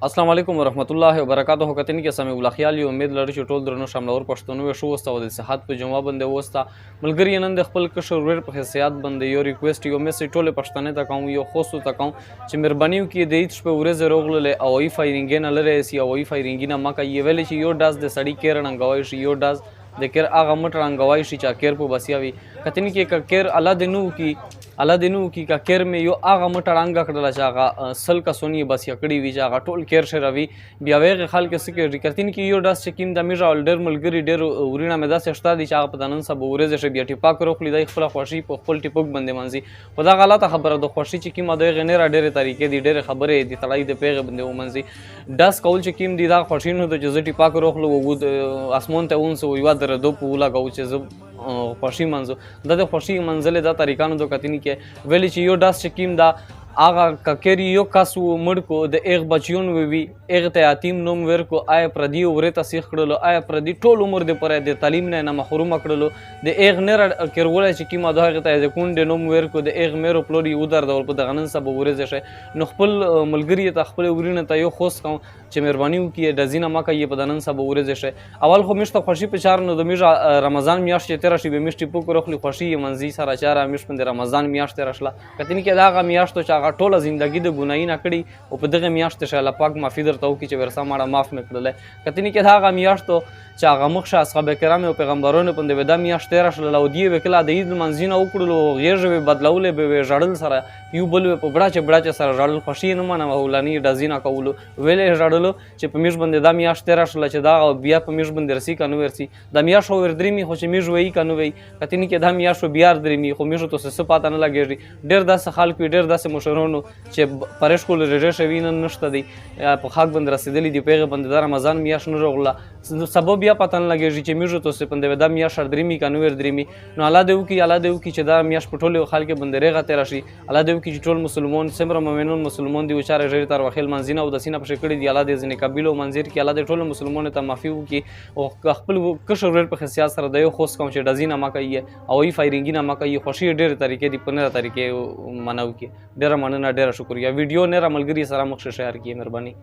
अस्सलाम वालेकुम वरहमतुल्लाहि वबरकातुहू कतनी के समय उला ख्याल यो उम्मीद लري چې ټول درنو شاملور پښتونو شو وسته د صحت په جواب باندې وسته ملګری نن د خپل کشر ور په حیثیت باندې یو ریکوست یو میسج ټول پښتنه ته کوم یو خوستو ته کوم چې مهرباني وکړئ د هیڅ په ورځ روغله او ای فایرینګ نه لري سی او ای فایرینګ نه مکه یې ویل چې یو داس د سړی کېر ننګوي شي یو داس د کېر هغه مټ رنګوي شي چې کېر په بسیاوي کتنی کې کېر الله دینو کی کا کېر مې یو هغه مټ رنګ کړل چې هغه سل کا سونی بس یکړی وی چې هغه ټول کېر شروي بیا وغه خلک سکه کتنی کې یو داس چې کیم د میرا ولډر ملګری ډېر ورینه مې داسې شته دي چې هغه په دنن سبا ورځ شي بیا ټیپا کړو خو د خپل خوشي په خپل ټیپوک باندې منځي خدا غلطه خبره د خوشي چې کیم د غنیره ډېر طریقې دي ډېر خبره دي تړای د پیغه باندې ومنځي داس کول چې کیم دي دا خوشي نو د جزټي ټیپا کړو خو اسمون ته اونسو یو در دو پولا غو چې خوشي منځو د خوشي منځله دا طریقانو د کتنی کې ویلی چې یو داس چې کیم دا آغا ککری یو کاسو مړ کو د ایغ بچیون وی ایغ ته یتیم نوم ور کو آی پردی ور ته سیخ کړلو آی پردی ټول عمر د پره د تعلیم نه محروم کړلو د ایغ نه کړول چې کی ما دغه ته د کون د نوم ور کو د ایغ مېرو پلوډي ودر د په دغنن سبا ورځ شه نو خپل ملګری ته خپل ورینه ته یو خوښ کوم چې مهرباني وکړي د زینه مکه یې په دنن سبا ورځ شه اول خو مشته خوشي په چار نو د میژ رمضان میاشت تیر شي به مشتي پوک روخلی خوشي منځي سره چار میش په رمضان میاشت راشله کتنی کې دا غ میاشت چې هغه ټوله زندگی د ګناي نه کړي او په دغه میاشت شه الله پاک معافي درته وکړي چې ورسا ماړه معاف نکړل کتنی کې دا غ میاشت چې هغه مخشه اصحاب کرام او پیغمبرانو په دې میاشت تیر شله او دی وکړه د عید منځینه وکړلو غیر به بدلولې به ژړل سره یو بل په بڑا سره ژړل خوشي نه منه ولانی دزینه کولو ویلې ژړلو چې په میش باندې د میاشت تیر شله چې دا بیا په میش باندې رسی کنو ورسی د میاشت ور درېمی خو چې میش وای کنو وای کتنی کې د میاشت بیا درېمی خو میش ته څه پاتہ نه لګیږي ډېر داسې خلک ډېر داسې مشرونو چې پرېش کول رېژه شوی نه نشته دی په خاک باندې رسیدلی دی پیغه باندې د رمضان میاشت نه روغله سبب بیا پاتہ نه لګیږي چې میش ته څه پنده د میاشت درېمی کنو ور درېمی نو الله دې وکي چې دا میاشت په ټولو خلک باندې رېغه تیر شي الله دې وکي چې ټول مسلمان سمره مؤمنون مسلمان دی وچاره ژر تر وخل منځینه او د سینه په شکړې دی الله دې ځنه قبیلو منځیر کې الله دې ټول مسلمانانو ته معافي وکي او خپل کشر ور په خصيات سره د یو خوښ کوم چې دزینه ما کوي او ای فایرینګ نه ما کوي خوشي ډېر طریقې دی په نه طریقې منو کې ډېر مننه ډېر شکریہ ویډیو نه را ملګری سره مخ شیر کی مهرباني